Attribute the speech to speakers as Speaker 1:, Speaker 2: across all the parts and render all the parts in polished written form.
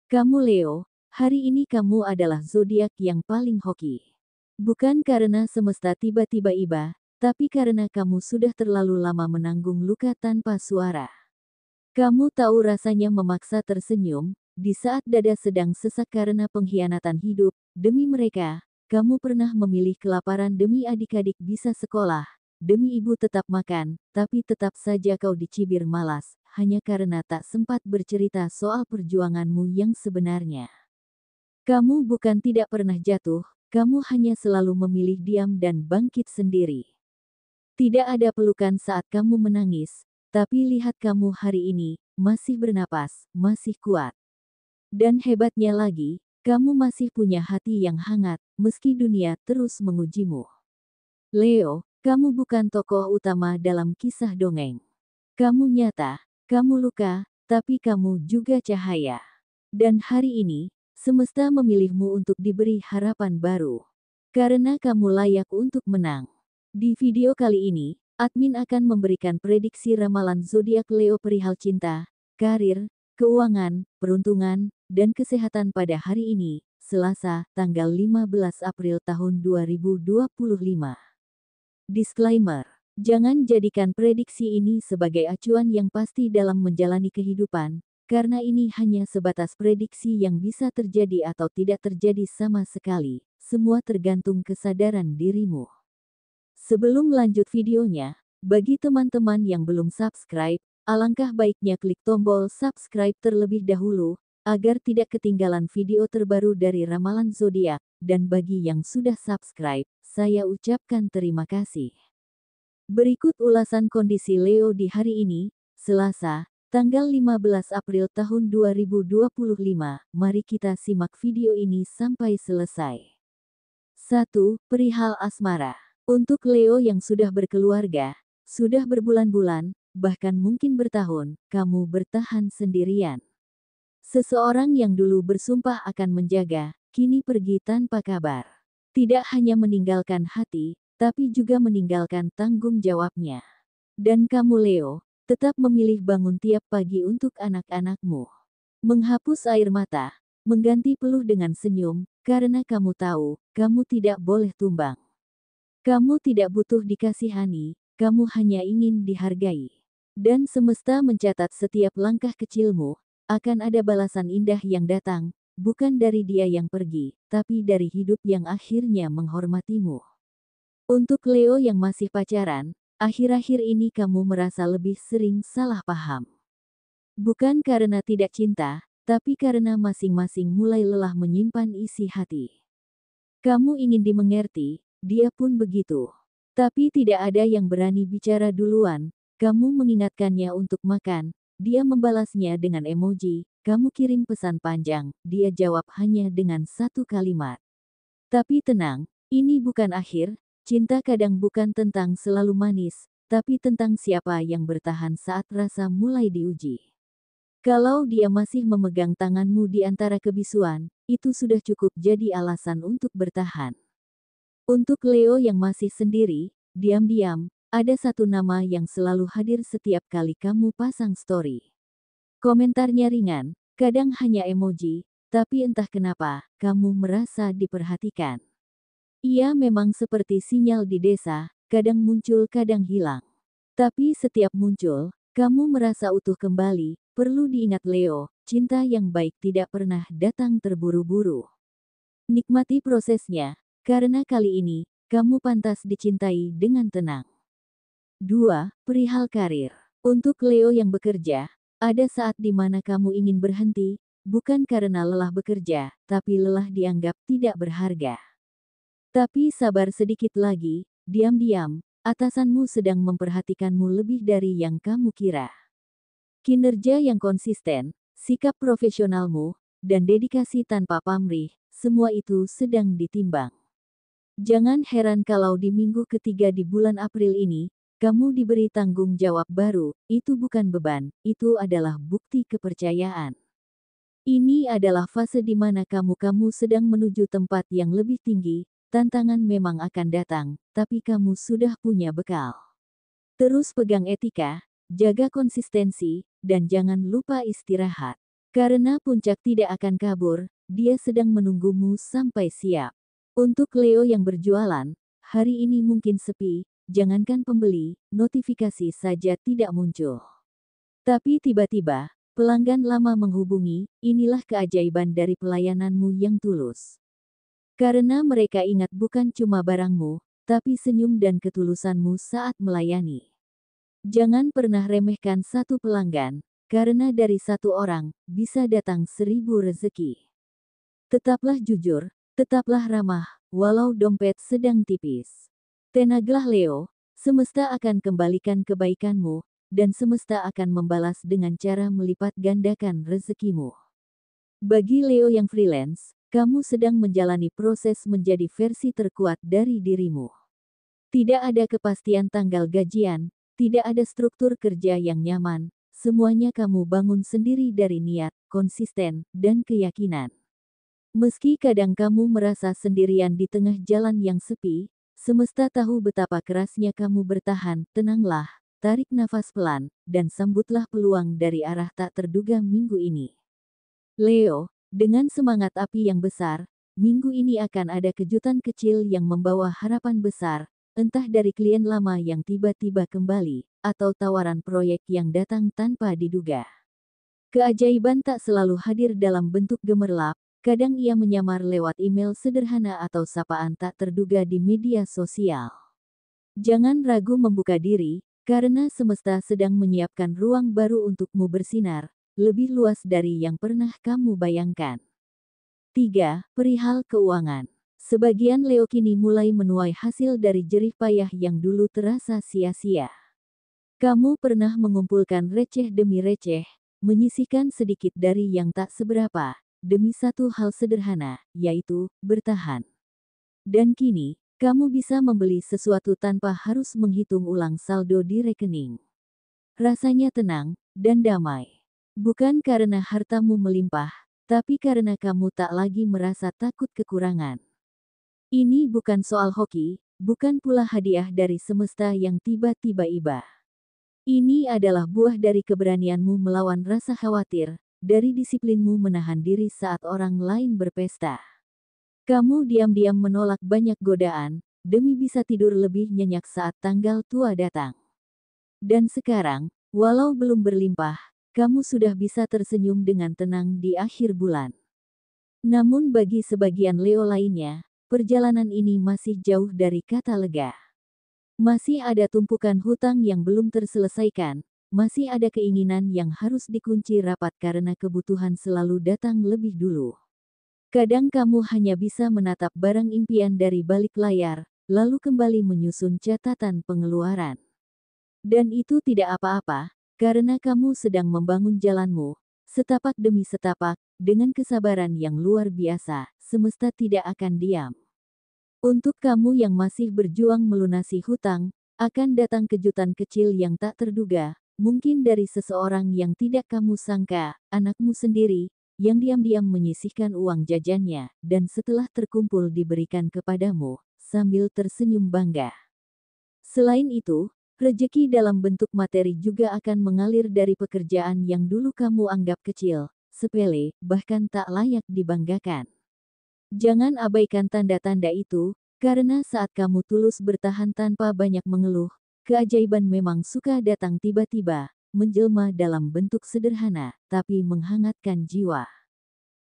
Speaker 1: Kamu Leo, hari ini kamu adalah zodiak yang paling hoki. Bukan karena semesta tiba-tiba iba, tapi karena kamu sudah terlalu lama menanggung luka tanpa suara. Kamu tahu rasanya memaksa tersenyum, di saat dada sedang sesak karena pengkhianatan hidup, demi mereka, kamu pernah memilih kelaparan demi adik-adik bisa sekolah, demi ibu tetap makan, tapi tetap saja kau dicibir malas, hanya karena tak sempat bercerita soal perjuanganmu yang sebenarnya. Kamu bukan tidak pernah jatuh, kamu hanya selalu memilih diam dan bangkit sendiri. Tidak ada pelukan saat kamu menangis, tapi lihat kamu hari ini, masih bernapas, masih kuat. Dan hebatnya lagi, kamu masih punya hati yang hangat, meski dunia terus mengujimu. Leo, kamu bukan tokoh utama dalam kisah dongeng. Kamu nyata, kamu luka, tapi kamu juga cahaya. Dan hari ini, semesta memilihmu untuk diberi harapan baru. Karena kamu layak untuk menang. Di video kali ini, admin akan memberikan prediksi ramalan zodiak Leo perihal cinta, karir, keuangan, peruntungan, dan kesehatan pada hari ini, Selasa, tanggal 15 April tahun 2025. Disclaimer: jangan jadikan prediksi ini sebagai acuan yang pasti dalam menjalani kehidupan, karena ini hanya sebatas prediksi yang bisa terjadi atau tidak terjadi sama sekali. Semua tergantung kesadaran dirimu. Sebelum lanjut videonya, bagi teman-teman yang belum subscribe, alangkah baiknya klik tombol subscribe terlebih dahulu, agar tidak ketinggalan video terbaru dari Ramalan Zodiak, dan bagi yang sudah subscribe, saya ucapkan terima kasih. Berikut ulasan kondisi Leo di hari ini, Selasa, tanggal 15 April tahun 2025. Mari kita simak video ini sampai selesai. 1. Perihal asmara. Untuk Leo yang sudah berkeluarga, sudah berbulan-bulan, bahkan mungkin bertahun, kamu bertahan sendirian. Seseorang yang dulu bersumpah akan menjaga, kini pergi tanpa kabar. Tidak hanya meninggalkan hati, tapi juga meninggalkan tanggung jawabnya. Dan kamu Leo, tetap memilih bangun tiap pagi untuk anak-anakmu. Menghapus air mata, mengganti peluh dengan senyum, karena kamu tahu, kamu tidak boleh tumbang. Kamu tidak butuh dikasihani, kamu hanya ingin dihargai. Dan semesta mencatat setiap langkah kecilmu, akan ada balasan indah yang datang, bukan dari dia yang pergi, tapi dari hidup yang akhirnya menghormatimu. Untuk Leo yang masih pacaran, akhir-akhir ini kamu merasa lebih sering salah paham. Bukan karena tidak cinta, tapi karena masing-masing mulai lelah menyimpan isi hati. Kamu ingin dimengerti, dia pun begitu. Tapi tidak ada yang berani bicara duluan. Kamu mengingatkannya untuk makan, dia membalasnya dengan emoji. Kamu kirim pesan panjang, dia jawab hanya dengan satu kalimat. Tapi tenang, ini bukan akhir. Cinta kadang bukan tentang selalu manis, tapi tentang siapa yang bertahan saat rasa mulai diuji. Kalau dia masih memegang tanganmu di antara kebisuan, itu sudah cukup jadi alasan untuk bertahan. Untuk Leo yang masih sendiri, diam-diam, ada satu nama yang selalu hadir setiap kali kamu pasang story. Komentarnya ringan, kadang hanya emoji, tapi entah kenapa, kamu merasa diperhatikan. Ia memang seperti sinyal di desa, kadang muncul kadang hilang. Tapi setiap muncul, kamu merasa utuh kembali. Perlu diingat Leo, cinta yang baik tidak pernah datang terburu-buru. Nikmati prosesnya. Karena kali ini, kamu pantas dicintai dengan tenang. 2. Perihal karir. Untuk Leo yang bekerja, ada saat di mana kamu ingin berhenti, bukan karena lelah bekerja, tapi lelah dianggap tidak berharga. Tapi sabar sedikit lagi, diam-diam, atasanmu sedang memperhatikanmu lebih dari yang kamu kira. Kinerja yang konsisten, sikap profesionalmu, dan dedikasi tanpa pamrih, semua itu sedang ditimbang. Jangan heran kalau di minggu ketiga di bulan April ini, kamu diberi tanggung jawab baru. Itu bukan beban, itu adalah bukti kepercayaan. Ini adalah fase di mana kamu sedang menuju tempat yang lebih tinggi. Tantangan memang akan datang, tapi kamu sudah punya bekal. Terus pegang etika, jaga konsistensi, dan jangan lupa istirahat. Karena puncak tidak akan kabur, dia sedang menunggumu sampai siap. Untuk Leo yang berjualan, hari ini mungkin sepi, jangankan pembeli, notifikasi saja tidak muncul. Tapi tiba-tiba, pelanggan lama menghubungi, inilah keajaiban dari pelayananmu yang tulus. Karena mereka ingat bukan cuma barangmu, tapi senyum dan ketulusanmu saat melayani. Jangan pernah remehkan satu pelanggan, karena dari satu orang, bisa datang 1000 rezeki. Tetaplah jujur, tetaplah ramah, walau dompet sedang tipis. Tenaglah Leo, semesta akan kembalikan kebaikanmu, dan semesta akan membalas dengan cara melipat gandakan rezekimu. Bagi Leo yang freelance, kamu sedang menjalani proses menjadi versi terkuat dari dirimu. Tidak ada kepastian tanggal gajian, tidak ada struktur kerja yang nyaman, semuanya kamu bangun sendiri dari niat, konsisten, dan keyakinan. Meski kadang kamu merasa sendirian di tengah jalan yang sepi, semesta tahu betapa kerasnya kamu bertahan, tenanglah, tarik nafas pelan, dan sambutlah peluang dari arah tak terduga minggu ini. Leo, dengan semangat api yang besar, minggu ini akan ada kejutan kecil yang membawa harapan besar, entah dari klien lama yang tiba-tiba kembali, atau tawaran proyek yang datang tanpa diduga. Keajaiban tak selalu hadir dalam bentuk gemerlap, kadang ia menyamar lewat email sederhana atau sapaan tak terduga di media sosial. Jangan ragu membuka diri, karena semesta sedang menyiapkan ruang baru untukmu bersinar, lebih luas dari yang pernah kamu bayangkan. 3. Perihal keuangan. Sebagian Leo kini mulai menuai hasil dari jerih payah yang dulu terasa sia-sia. Kamu pernah mengumpulkan receh demi receh, menyisihkan sedikit dari yang tak seberapa, demi satu hal sederhana, yaitu bertahan. Dan kini, kamu bisa membeli sesuatu tanpa harus menghitung ulang saldo di rekening. Rasanya tenang dan damai. Bukan karena hartamu melimpah, tapi karena kamu tak lagi merasa takut kekurangan. Ini bukan soal hoki, bukan pula hadiah dari semesta yang tiba-tiba iba. Ini adalah buah dari keberanianmu melawan rasa khawatir, dari disiplinmu menahan diri saat orang lain berpesta. Kamu diam-diam menolak banyak godaan, demi bisa tidur lebih nyenyak saat tanggal tua datang. Dan sekarang, walau belum berlimpah, kamu sudah bisa tersenyum dengan tenang di akhir bulan. Namun bagi sebagian Leo lainnya, perjalanan ini masih jauh dari kata lega. Masih ada tumpukan hutang yang belum terselesaikan, masih ada keinginan yang harus dikunci rapat karena kebutuhan selalu datang lebih dulu. Kadang kamu hanya bisa menatap barang impian dari balik layar, lalu kembali menyusun catatan pengeluaran. Dan itu tidak apa-apa, karena kamu sedang membangun jalanmu, setapak demi setapak, dengan kesabaran yang luar biasa, semesta tidak akan diam. Untuk kamu yang masih berjuang melunasi hutang, akan datang kejutan kecil yang tak terduga, mungkin dari seseorang yang tidak kamu sangka, anakmu sendiri, yang diam-diam menyisihkan uang jajannya, dan setelah terkumpul diberikan kepadamu, sambil tersenyum bangga. Selain itu, rezeki dalam bentuk materi juga akan mengalir dari pekerjaan yang dulu kamu anggap kecil, sepele, bahkan tak layak dibanggakan. Jangan abaikan tanda-tanda itu, karena saat kamu tulus bertahan tanpa banyak mengeluh, keajaiban memang suka datang tiba-tiba, menjelma dalam bentuk sederhana, tapi menghangatkan jiwa.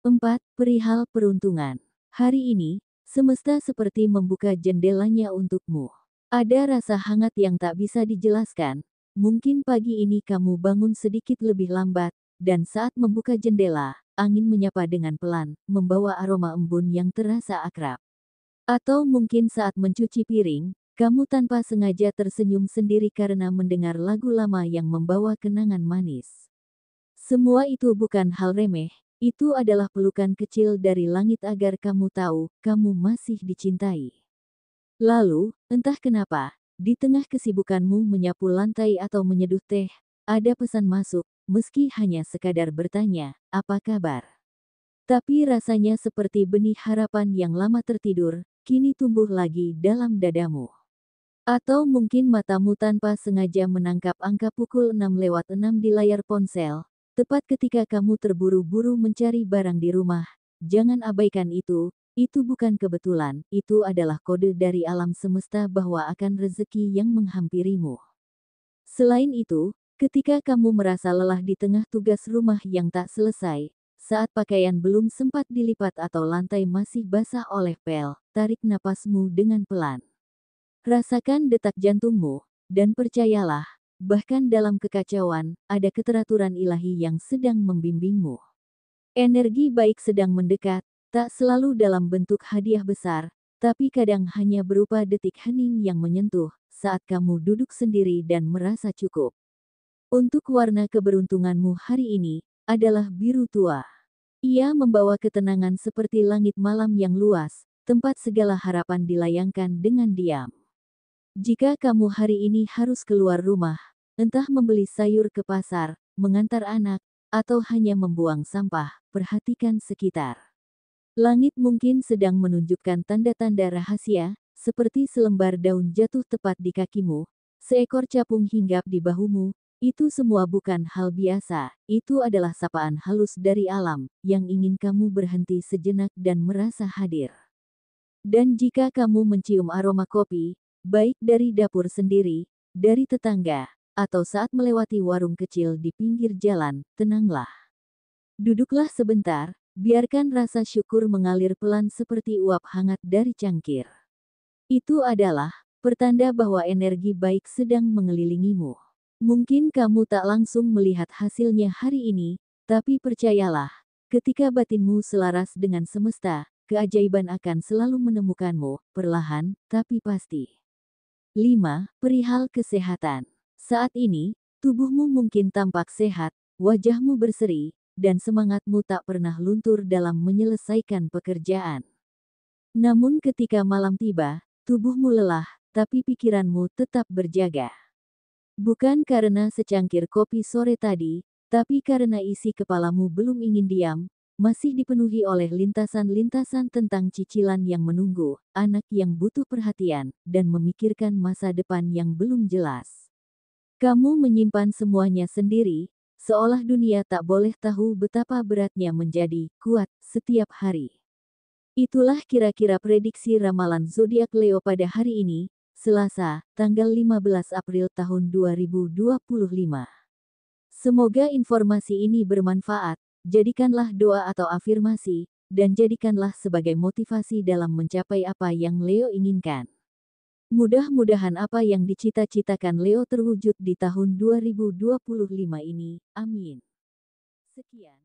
Speaker 1: 4. Perihal peruntungan. Hari ini, semesta seperti membuka jendelanya untukmu. Ada rasa hangat yang tak bisa dijelaskan, mungkin pagi ini kamu bangun sedikit lebih lambat, dan saat membuka jendela, angin menyapa dengan pelan, membawa aroma embun yang terasa akrab. Atau mungkin saat mencuci piring, kamu tanpa sengaja tersenyum sendiri karena mendengar lagu lama yang membawa kenangan manis. Semua itu bukan hal remeh, itu adalah pelukan kecil dari langit agar kamu tahu, kamu masih dicintai. Lalu, entah kenapa, di tengah kesibukanmu menyapu lantai atau menyeduh teh, ada pesan masuk, meski hanya sekadar bertanya, apa kabar? Tapi rasanya seperti benih harapan yang lama tertidur, kini tumbuh lagi dalam dadamu. Atau mungkin matamu tanpa sengaja menangkap angka pukul 6:06 di layar ponsel, tepat ketika kamu terburu-buru mencari barang di rumah. Jangan abaikan itu bukan kebetulan, itu adalah kode dari alam semesta bahwa akan rezeki yang menghampirimu. Selain itu, ketika kamu merasa lelah di tengah tugas rumah yang tak selesai, saat pakaian belum sempat dilipat atau lantai masih basah oleh pel, tarik napasmu dengan pelan. Rasakan detak jantungmu, dan percayalah, bahkan dalam kekacauan, ada keteraturan ilahi yang sedang membimbingmu. Energi baik sedang mendekat, tak selalu dalam bentuk hadiah besar, tapi kadang hanya berupa detik hening yang menyentuh saat kamu duduk sendiri dan merasa cukup. Untuk warna keberuntunganmu hari ini adalah biru tua. Ia membawa ketenangan seperti langit malam yang luas, tempat segala harapan dilayangkan dengan diam. Jika kamu hari ini harus keluar rumah, entah membeli sayur ke pasar, mengantar anak, atau hanya membuang sampah, perhatikan sekitar. Langit mungkin sedang menunjukkan tanda-tanda rahasia, seperti selembar daun jatuh tepat di kakimu, seekor capung hinggap di bahumu. Itu semua bukan hal biasa, itu adalah sapaan halus dari alam, yang ingin kamu berhenti sejenak dan merasa hadir. Dan jika kamu mencium aroma kopi, baik dari dapur sendiri, dari tetangga, atau saat melewati warung kecil di pinggir jalan, tenanglah. Duduklah sebentar, biarkan rasa syukur mengalir pelan seperti uap hangat dari cangkir. Itu adalah pertanda bahwa energi baik sedang mengelilingimu. Mungkin kamu tak langsung melihat hasilnya hari ini, tapi percayalah, ketika batinmu selaras dengan semesta, keajaiban akan selalu menemukanmu, perlahan, tapi pasti. 5. Perihal kesehatan. Saat ini, tubuhmu mungkin tampak sehat, wajahmu berseri, dan semangatmu tak pernah luntur dalam menyelesaikan pekerjaan. Namun ketika malam tiba, tubuhmu lelah, tapi pikiranmu tetap berjaga. Bukan karena secangkir kopi sore tadi, tapi karena isi kepalamu belum ingin diam, masih dipenuhi oleh lintasan-lintasan tentang cicilan yang menunggu, anak yang butuh perhatian, dan memikirkan masa depan yang belum jelas. Kamu menyimpan semuanya sendiri, seolah dunia tak boleh tahu betapa beratnya menjadi kuat setiap hari. Itulah kira-kira prediksi ramalan zodiak Leo pada hari ini, Selasa, tanggal 15 April tahun 2025. Semoga informasi ini bermanfaat, jadikanlah doa atau afirmasi, dan jadikanlah sebagai motivasi dalam mencapai apa yang Leo inginkan. Mudah-mudahan apa yang dicita-citakan Leo terwujud di tahun 2025 ini. Amin. Sekian.